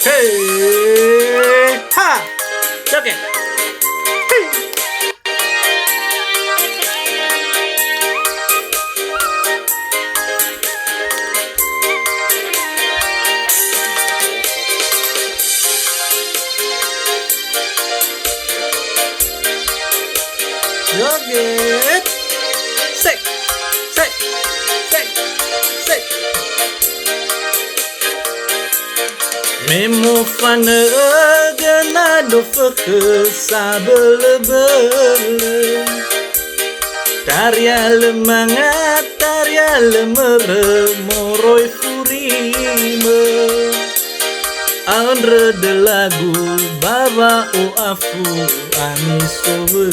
Hey, ha, joget. Hey. Joget. Sek, sek, sek, sek. Memo fana ganado feke sabele-bele. Tarya lemangat, tarya lemere moroi furime. Andre de lagu baba o afu anisowe.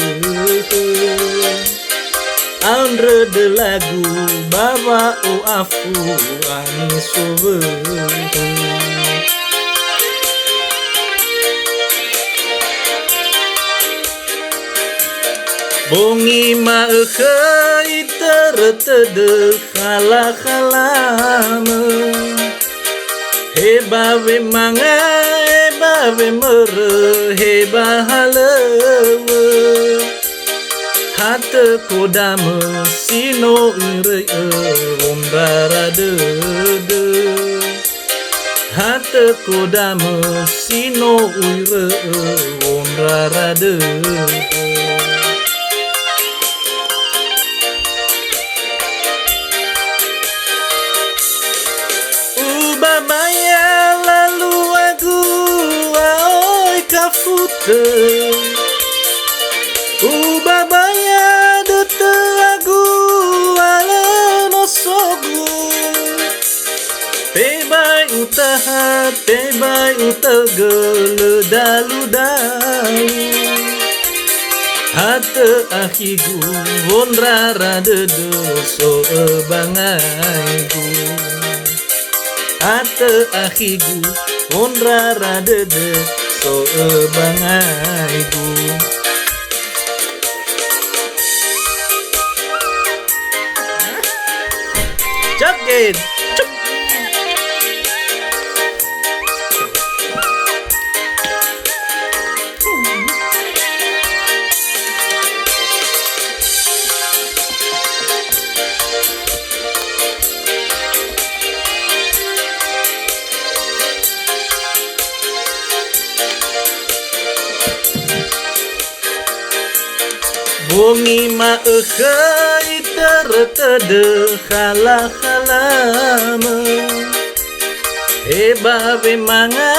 Andre de lagu baba o afu anisowe. Bongi ma itertede khala-khalame. Heba we manga, heba we mere, heba halewe. Hate kodame sino ire wondara de. Hate kodame sino ire wondara de. Ubabaya lalu aku aoi kafute. Ubabaya dete aku ala nosogu. Pebai utaha, pebai utagele dalu-dalu. Hate ahigu wonrara dede so bangaigu. Hate ahigu wonrara dede so bangaigu. Joget. Bongi ma itertede khala-khalame. Heba we manga,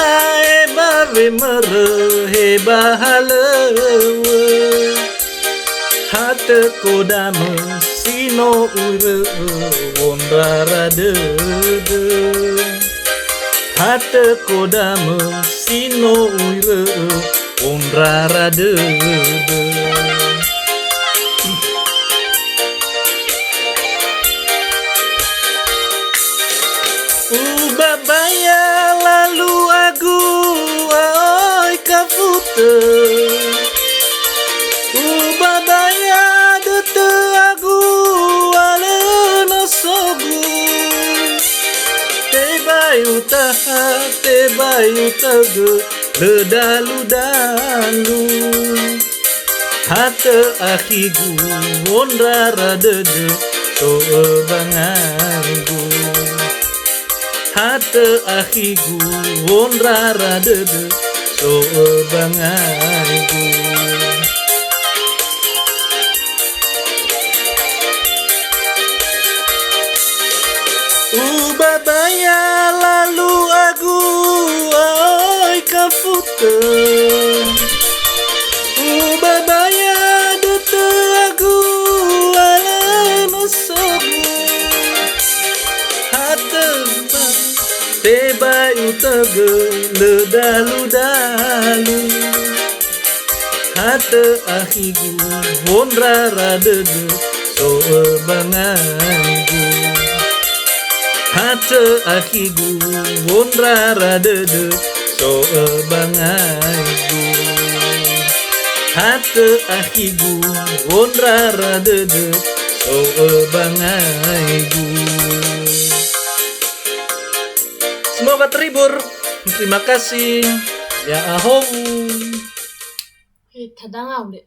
heba we mere, heba halewe. Hate kodame sino ure wondara de. Hate kodame sino ure wondara de. Ubabaya lalu aku aoi kafute. Ubabaya dete aku ale nosogu. Tebai utaha, tebai utage ledalu-dalu. Hate ahigu wondara dede so bangaigu. Hate ahigu wonrara dede so bangaigu. Ubabaya lalu aku aoi kafute. Ubabaya dete aku ala nosogu. Hate tebai utage ledalu-dalu. Hate ahigu wonrara dede so bangaigu. Hate ahigu wonrara dede so bangaigu. Hate ahigu wonrara dede so bangaigu. Semoga terhibur. Terima kasih. Ya ahong. 다당아 우리